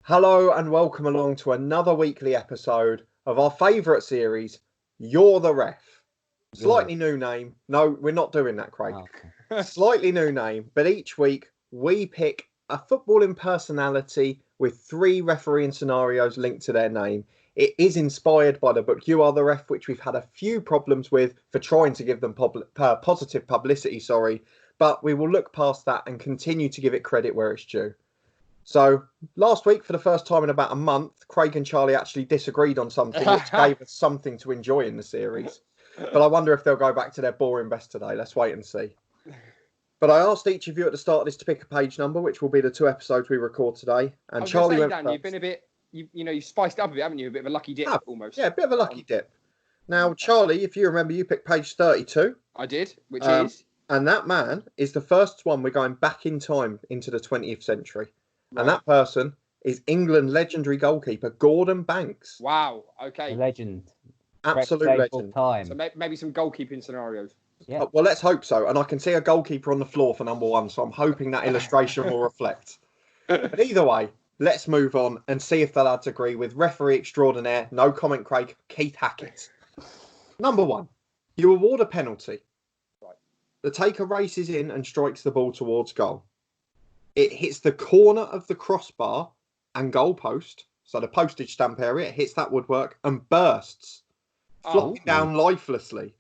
Hello and welcome along to another weekly episode of our favourite series, You're the Ref. Slightly new name. No, we're not doing that, Craig. Okay. Slightly new name, but each week we pick a footballing personality with 3 refereeing scenarios linked to their name. It is inspired by the book You Are the Ref, which we've had a few problems with for trying to give them positive publicity, but we will look past that and continue to give it credit where it's due. So last week, for the first time in about a month, Craig and Charlie actually disagreed on something, which gave us something to enjoy in the series. But I wonder if they'll go back to their boring best today. Let's wait and see. But I asked each of you at the start of this to pick a page number, which will be the 2 episodes we record today. And Charlie went Dan, first. you've been a bit, you've spiced up a bit, haven't you? A bit of a lucky dip, almost. Yeah, a bit of a lucky dip. Now, Charlie, if you remember, you picked page 32. I did, which is? And that man is the first one we're going back in time into the 20th century. Right. And that person is England legendary goalkeeper Gordon Banks. Wow. Okay. A legend. Absolute legend. Time. So maybe some goalkeeping scenarios. Yeah. Well, let's hope so. And I can see a goalkeeper on the floor for number 1, so I'm hoping that illustration will reflect. But either way, let's move on and see if the lads agree with referee extraordinaire, no comment Craig, Keith Hackett. Number 1, you award a penalty. Right. The taker races in and strikes the ball towards goal. It hits the corner of the crossbar and goal post, so the postage stamp area, it hits that woodwork and bursts, flopping down lifelessly.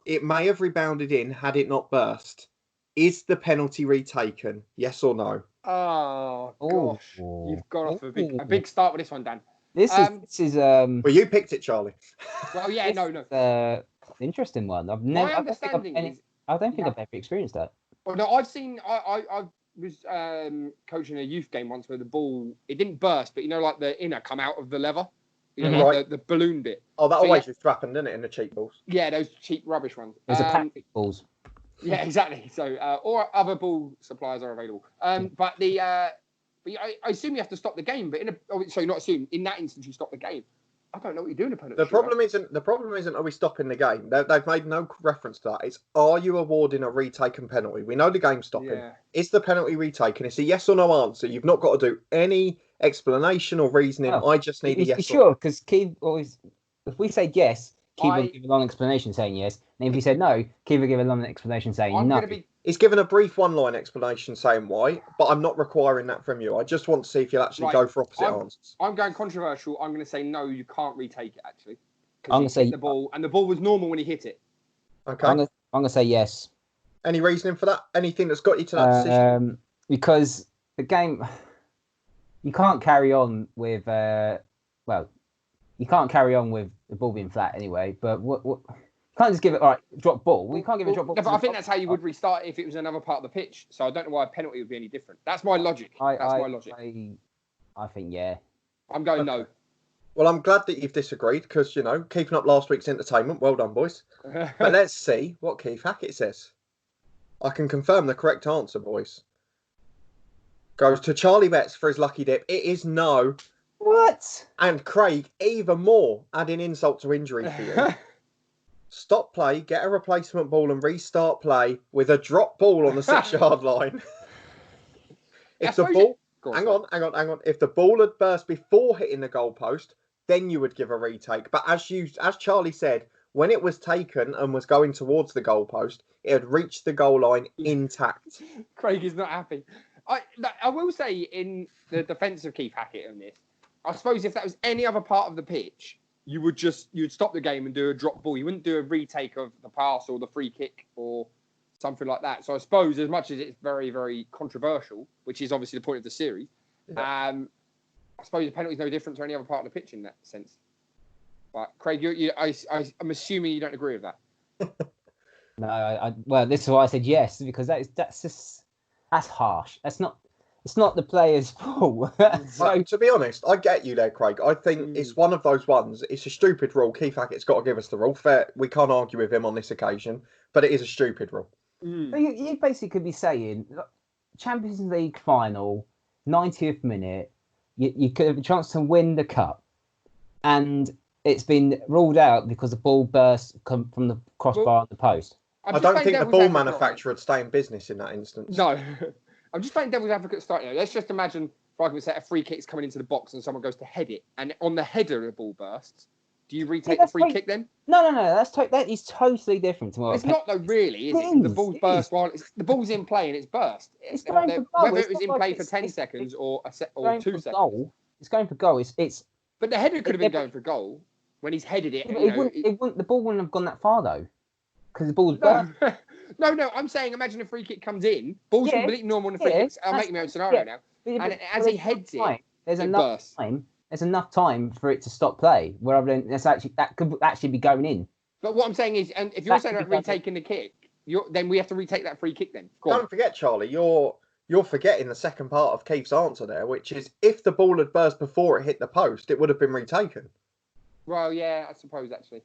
It may have rebounded in had it not burst. Is the penalty retaken? Yes or no? Oh gosh, you've got off a big start with this one, Dan. This is Well, you picked it, Charlie. Well, yeah, no. Interesting one. I've My never. understanding is, I don't think I've ever experienced that. Well, no, I've seen. I was coaching a youth game once where the ball, it didn't burst, but like the inner come out of the lever, like the balloon bit. Oh, that always used to happen, didn't it, in the cheap balls? Yeah, those cheap rubbish ones. There's a plastic balls. Yeah, exactly. So, or other ball suppliers are available. But I assume you have to stop the game. But not assume. In that instance, you stop the game. I don't know what you're doing. The problem isn't are we stopping the game? They've made no reference to that. It's, are you awarding a retaken penalty? We know the game's stopping. Yeah. Is the penalty retaken? It's a yes or no answer. You've not got to do any explanation or reasoning. I just need a yes. Sure, because Keith always, if we say yes, Keith will give a long explanation saying yes. And if he said no, Keith will give a long explanation saying no. He's given a brief one-line explanation saying why, but I'm not requiring that from you. I just want to see if you'll actually go for opposite answers. I'm going controversial. I'm going to say no, you can't retake it, actually. I'm going to say the ball, and the ball was normal when he hit it. Okay. I'm going to say yes. Any reasoning for that? Anything that's got you to that decision? Because the game, you can't carry on with, you can't carry on with the ball being flat anyway, but what can't just give it drop ball. We can't give it a drop ball. No, but I think that's how you would restart it if it was another part of the pitch. So I don't know why a penalty would be any different. That's my logic. That's my logic. I think yeah. I'm going no. Well, I'm glad that you've disagreed because keeping up last week's entertainment. Well done, boys. But let's see what Keith Hackett says. I can confirm the correct answer, boys. Goes to Charlie Betts for his lucky dip. It is no. What? And Craig, even more, adding insult to injury for you. Stop play, get a replacement ball and restart play with a drop ball on the 6-yard line. If the ball... Hang on. If the ball had burst before hitting the goalpost, then you would give a retake. But as Charlie said, when it was taken and was going towards the goalpost, it had reached the goal line intact. Craig is not happy. I will say, in the defence of Keith Hackett on this, I suppose if that was any other part of the pitch, you'd stop the game and do a drop ball. You wouldn't do a retake of the pass or the free kick or something like that. So I suppose as much as it's very, very controversial, which is obviously the point of the series, I suppose the penalty is no different to any other part of the pitch in that sense. But Craig, I'm assuming you don't agree with that. No, well, this is why I said yes, because that's harsh. It's not the player's fault. So, to be honest, I get you there, Craig. I think it's one of those ones. It's a stupid rule. Keith Hackett's got to give us the rule. Fair, we can't argue with him on this occasion, but it is a stupid rule. You basically could be saying, Champions League final, 90th minute, you could have a chance to win the cup, and it's been ruled out because the ball burst from the crossbar on the post. I don't think the ball manufacturer would stay in business in that instance. No. I'm just playing devil's advocate starting. Let's just imagine for argument's sake, a free kick's coming into the box and someone goes to head it, and on the header the ball bursts, do you retake the free kick then? No. That is totally different to what It's not though, really, is it? The ball's burst while the ball's in play and it's burst. It's going for goal. Whether it was in play for 10 seconds or 2 seconds. Goal. It's going for goal. It's. But the header could have been going for goal when he's headed it. The ball wouldn't have gone that far though, because the ball was burst. No. I'm saying, imagine a free kick comes in. Ball's completely normal in a free kick. I'm making my own scenario now. And as he heads it, there's enough time. There's enough time for it to stop play. Rather than that could actually be going in. But what I'm saying is, and if you're saying about retaking the kick, then we have to retake that free kick. Then don't forget, Charlie, you're forgetting the second part of Keith's answer there, which is if the ball had burst before it hit the post, it would have been retaken. Well, yeah, I suppose actually.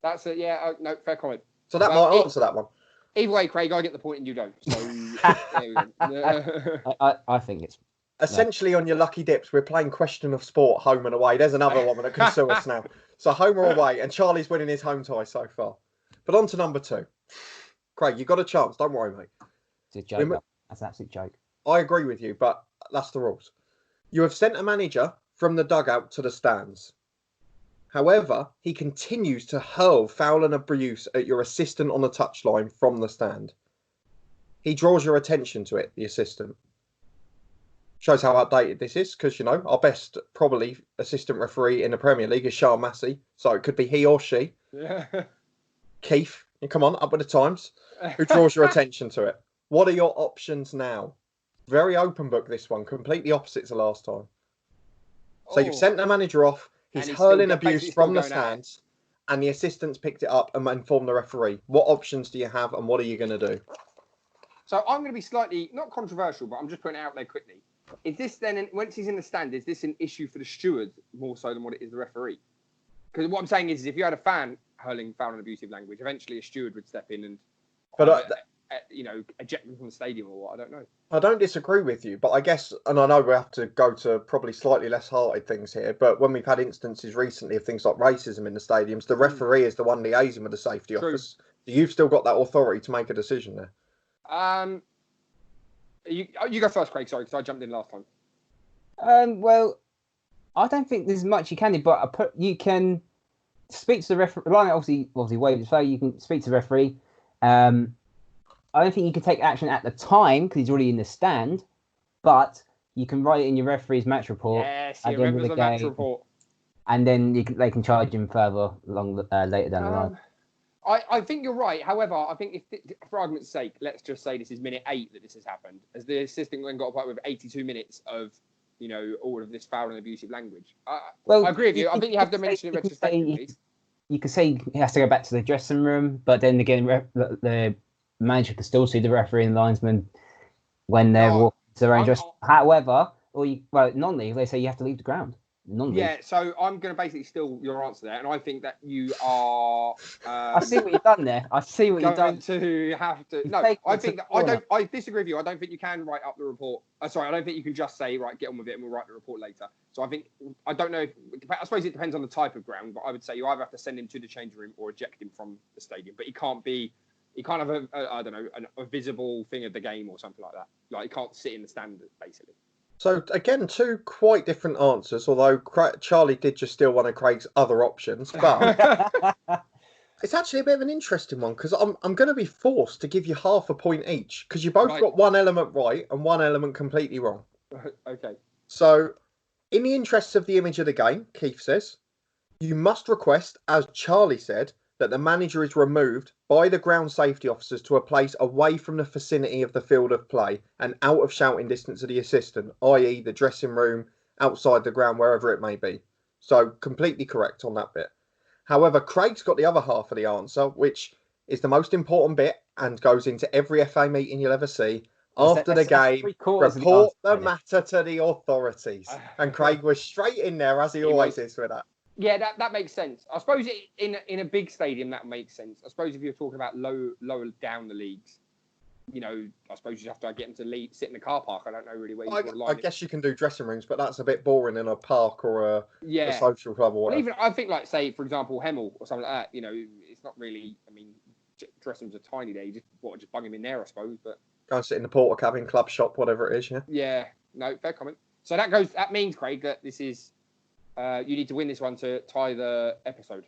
That's it. Yeah, no, fair comment. So that might answer that one. Either way, Craig, I get the point and you don't. So there we go. I think it's essentially on your lucky dips. We're playing question of sport, home and away. There's another one that can sue us now. So home or away, and Charlie's winning his home tie so far. But on to number 2. Craig, you got a chance. Don't worry, mate. It's a joke. That's an absolute joke. I agree with you, but that's the rules. You have sent a manager from the dugout to the stands. However, he continues to hurl foul and abuse at your assistant on the touchline from the stand. He draws your attention to it, the assistant. Shows how outdated this is, because, our best, probably, assistant referee in the Premier League is Sean Massey. So it could be he or she. Yeah. Keith, come on, up with the times. Who draws your attention to it? What are your options now? Very open book, this one. Completely opposite to last time. So you've sent the manager off. He's hurling abuse from the stands. And the assistant's picked it up and informed the referee. What options do you have and what are you going to do? So I'm going to be slightly, not controversial, but I'm just putting it out there quickly. Is this then, once he's in the stand, is this an issue for the steward more so than what it is the referee? Because what I'm saying is if you had a fan hurling foul and abusive language, eventually a steward would step in and, eject them from the stadium or what, I don't know. I don't disagree with you, but I guess, and I know we have to go to probably slightly less hearted things here, but when we've had instances recently of things like racism in the stadiums, the referee is the one liaising with the safety office. So you've still got that authority to make a decision there. You go first, Craig, sorry, because I jumped in last time. Well, I don't think there's much you can do, but you can speak to the referee. Obviously wave his phone. You can speak to the referee. I don't think you can take action at the time because he's already in the stand, but you can write it in your referee's match report. Yes, he remembers the match report. And then they can charge him further along later down the line. I think you're right. However, I think for argument's sake, let's just say this is minute 8 that this has happened, as the assistant then got up with 82 minutes of, all of this foul and abusive language. I agree with you. I think you have to mention it retrospectively. You could say he has to go back to the dressing room, but then again, the manager can still see the referee and linesman when they're walking to their own dressing room. However, non-league, they say you have to leave the ground. Yeah, so I'm going to basically steal your answer there, and I think that you are. I see what you've done there. I see what you've done. To have to. No, I think that I disagree with you. I don't think you can write up the report. I don't think you can just say get on with it and we'll write the report later. So I don't know. I suppose it depends on the type of ground, but I would say you either have to send him to the change room or eject him from the stadium. But he can't have a visible thing of the game or something like that. Like he can't sit in the stand basically. So, again, 2 quite different answers, although Charlie did just steal one of Craig's other options. But it's actually a bit of an interesting one because I'm going to be forced to give you half a point each because you both got one element right and one element completely wrong. Okay. So, in the interests of the image of the game, Keith says, you must request, as Charlie said, that the manager is removed by the ground safety officers to a place away from the vicinity of the field of play and out of shouting distance of the assistant, i.e. the dressing room, outside the ground, wherever it may be. So completely correct on that bit. However, Craig's got the other half of the answer, which is the most important bit and goes into every FA meeting you'll ever see. After the game, report the matter to the authorities. And Craig was straight in there, as he always is with that. Yeah, that makes sense. I suppose in a big stadium that makes sense. I suppose if you're talking about lower down the leagues, I suppose you have to get them to sit in the car park. I don't know really where you draw the line. I guess you can do dressing rooms, but that's a bit boring in a park or a social club or whatever. Even I think, say for example, Hemel or something like that. It's not really. I mean, dressing rooms are tiny there. You just bung him in there, I suppose. But go and sit in the porter cabin, club shop, whatever it is. Yeah. Yeah. No, fair comment. So that means, Craig, that this is you need to win this one to tie the episode.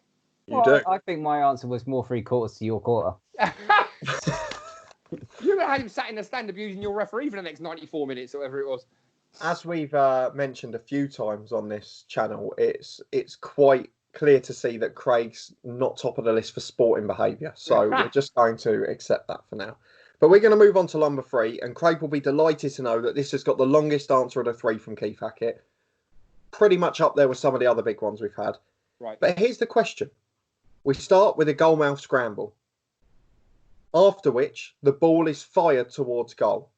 You do. I think my answer was more 3/4 to your quarter. You had him sat in the stand abusing your referee for the next 94 minutes, or whatever it was. As we've mentioned a few times on this channel, it's quite clear to see that Craig's not top of the list for sporting behaviour. So we're just going to accept that for now. But we're going to move on to number 3, and Craig will be delighted to know that this has got the longest answer of the 3 from Keith Hackett. Pretty much up there with some of the other big ones we've had. Right. But here's the question. We start with a goalmouth scramble, after which the ball is fired towards goal.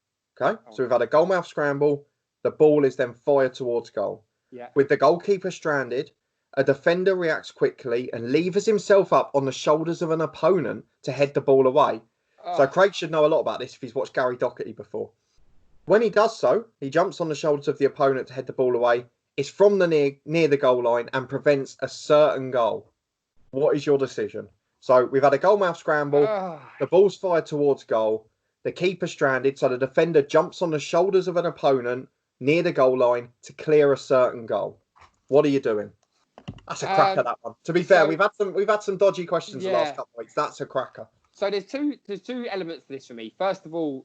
Okay? So we've had a goalmouth scramble. The ball is then fired towards goal. Yeah. With the goalkeeper stranded, a defender reacts quickly and levers himself up on the shoulders of an opponent to head the ball away. So Craig should know a lot about this if he's watched Gary Doherty before. When he does so, he jumps on the shoulders of the opponent to head the ball away. It's from the near the goal line and prevents a certain goal. What is your decision? So we've had a goalmouth scramble. The ball's fired towards goal. The keeper stranded, so the defender jumps on the shoulders of an opponent near the goal line to clear a certain goal. What are you doing? That's a cracker, that one. To be fair, we've had some dodgy questions the last couple of weeks. That's a cracker. So there's two elements to this for me. First of all,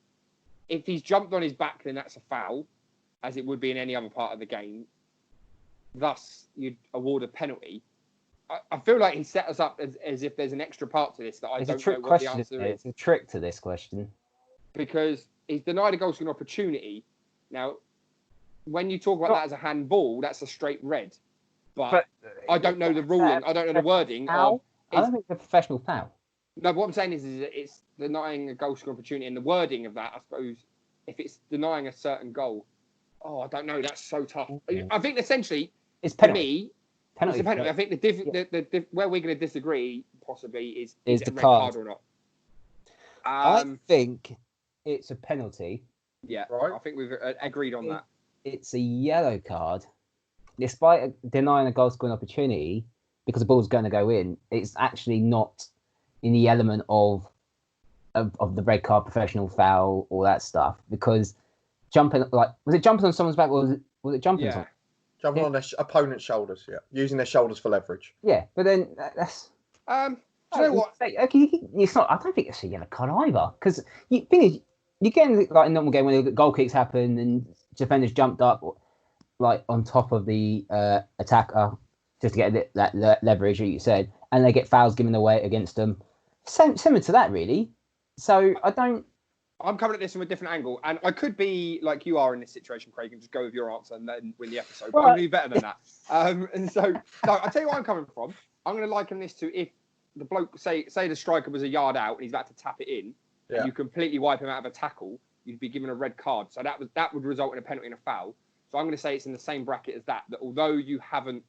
if he's jumped on his back, then that's a foul, as it would be in any other part of the game. Thus, you'd award a penalty. I feel like he set us up as if there's an extra part to this that I don't know what the answer is. It's a trick to this question. Because he's denied a goal scoring opportunity. Now, when you talk about that as a handball, that's a straight red. But I don't know the ruling. I don't know the wording. I don't think it's a professional foul. No, but what I'm saying is it's denying a goal scoring opportunity. And the wording of that, I suppose, if it's denying a certain goal, I don't know. That's so tough. I think essentially, it's penalty. For me, penalty. It's a penalty. I think the where we're going to disagree possibly is the it a red card card or not. I think it's a penalty. Yeah, right. I think we've agreed on that. It's a yellow card. Despite denying a goal scoring opportunity, because the ball's going to go in, it's actually not in the element of the red card, professional foul, all that stuff. Because jumping, was it jumping on someone's back, or was it jumping? Yeah. Jumping on their opponent's shoulders, using their shoulders for leverage. Yeah, but then that's. Do you know what? Okay, it's not. I don't think it's a yellow card either. Because the thing is, you get in like a normal game when the goal kicks happen and defenders jumped up like on top of the attacker just to get that leverage, like you said, and they get fouls given away against them. Similar to that, really. So I'm coming at this from a different angle, and I could be like you are in this situation, Craig, and just go with your answer and then win the episode. But I'm going to be better than that. And so, I'll tell you where I'm coming from. I'm going to liken this to if the bloke, say the striker was a yard out and he's about to tap it in, and you completely wipe him out of a tackle, you'd be given a red card. So that would result in a penalty and a foul. So I'm going to say it's in the same bracket as that although you haven't,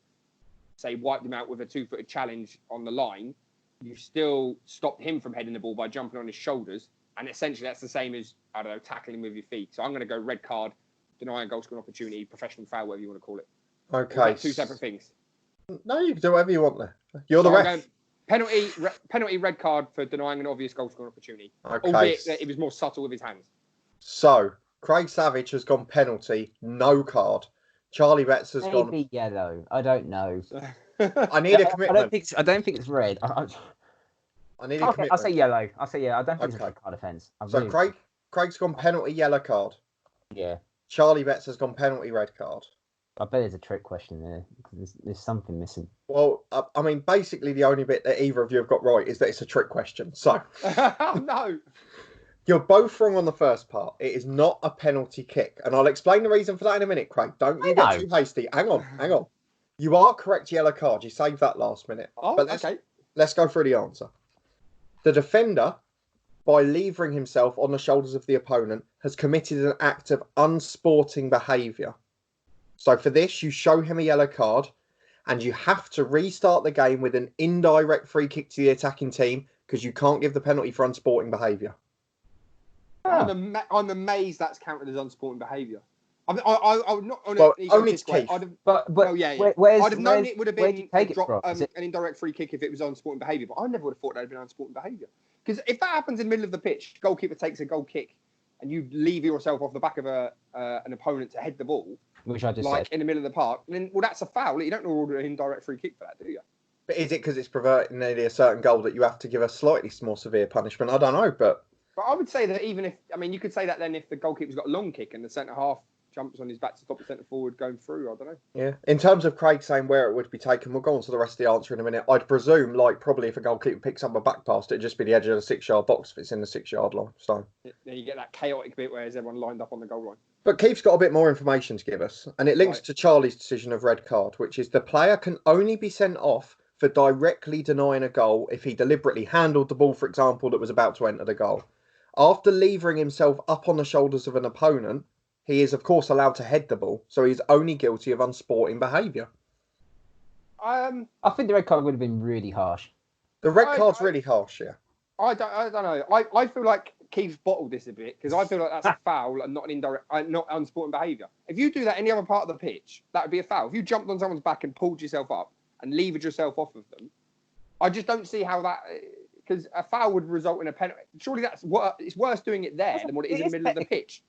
say, wiped him out with a 2-footed challenge on the line, you still stopped him from heading the ball by jumping on his shoulders. And essentially that's the same as, I don't know, tackling with your feet. So I'm going to go red card, denying goal scoring opportunity, professional foul, whatever you want to call it. Okay. Two separate things. No, you can do whatever you want there. You're the ref. Penalty, red card for denying an obvious goal scoring opportunity. Okay. Albeit that it was more subtle with his hands. So, Craig Savage has gone penalty, no card. Charlie Betts has gone... Maybe yellow. I don't know. I need a commitment. I don't think it's red. I need a commitment. I'll say yellow. I don't think it's a red card offence. So Craig's gone penalty, yellow card. Yeah. Charlie Betts has gone penalty, red card. I bet there's a trick question there. There's something missing. Well, I mean, basically the only bit that either of you have got right is that it's a trick question. So... Oh, no. You're both wrong on the first part. It is not a penalty kick. And I'll explain the reason for that in a minute, Craig. Don't you get too hasty. Hang on. You are correct, yellow card. You saved that last minute. Oh, but let's go through the answer. The defender, by levering himself on the shoulders of the opponent, has committed an act of unsporting behaviour. So for this, you show him a yellow card and you have to restart the game with an indirect free kick to the attacking team because you can't give the penalty for unsporting behaviour. I'm amazed that's counted as unsporting behaviour. I would not only to Keith. I'd have known it would have been an indirect free kick if it was unsporting behaviour, but I never would have thought that had been unsporting behaviour. Because if that happens in the middle of the pitch, goalkeeper takes a goal kick, and you lever yourself off the back of an opponent to head the ball, which I just like said. in the middle of the park, then well, that's a foul. You don't order an indirect free kick for that, do you? But is it because it's perverting nearly a certain goal that you have to give a slightly more severe punishment? I don't know, but I would say that even if, I mean, you could say that then if the goalkeeper's got a long kick and the centre half jumps on his back to stop the centre forward going through, I don't know. yeah. In terms of Craig saying where it would be taken, we'll go on to the rest of the answer in a minute. I'd presume, like, probably if a goalkeeper picks up a back pass, it'd just be the edge of the 6-yard box if it's in the 6-yard line. So Then you get that chaotic bit where everyone lined up on the goal line. But Keith's got a bit more information to give us, and it links to Charlie's decision of red card, which is the player can only be sent off for directly denying a goal if he deliberately handled the ball, for example, that was about to enter the goal. After levering himself up on the shoulders of an opponent, he is, of course, allowed to head the ball, so he's only guilty of unsporting behaviour. I think the red card would have been really harsh. The red card's really harsh, yeah. I don't know. I feel like Keith's bottled this a bit because I feel like that's a foul and not an indirect, not unsporting behaviour. If you do that any other part of the pitch, that would be a foul. If you jumped on someone's back and pulled yourself up and levered yourself off of them, I just don't see how that, because a foul would result in a penalty. Surely it's worse doing it there than what it is in the middle of the pitch.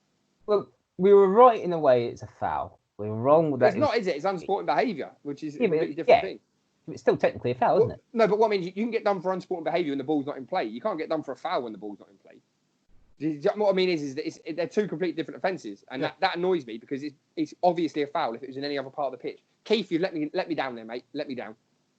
Well, we were right in a way. It's a foul. We were wrong with that. It's not, is it? It's unsporting behaviour, which is a completely different thing. It's still technically a foul, isn't it? No, but what I mean, you can get done for unsporting behaviour when the ball's not in play. You can't get done for a foul when the ball's not in play. What I mean is that they're two completely different offences, and that annoys me because it's obviously a foul if it was in any other part of the pitch. Keith, you let me down there, mate. Let me down.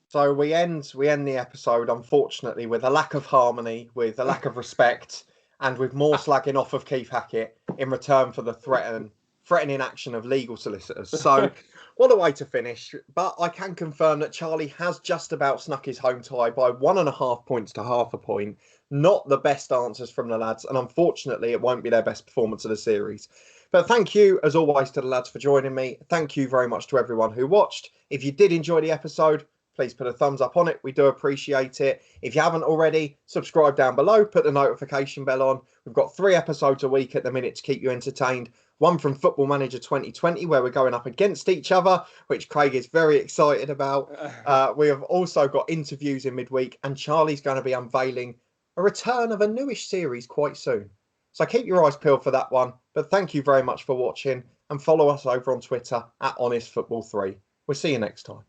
So we end the episode, unfortunately, with a lack of harmony, with a lack of respect, and with more slagging off of Keith Hackett in return for the threatening action of legal solicitors. So what a way to finish. But I can confirm that Charlie has just about snuck his home tie by 1.5 points to half a point. Not the best answers from the lads, and unfortunately it won't be their best performance of the series. But thank you, as always, to the lads for joining me. Thank you very much to everyone who watched. If you did enjoy the episode, please put a thumbs up on it. We do appreciate it. If you haven't already, subscribe down below, put the notification bell on. We've got 3 episodes a week at the minute to keep you entertained. One from Football Manager 2020, where we're going up against each other, which Craig is very excited about. We have also got interviews in midweek, and Charlie's going to be unveiling a return of a newish series quite soon. So keep your eyes peeled for that one. But thank you very much for watching, and follow us over on Twitter at HonestFootball3. We'll see you next time.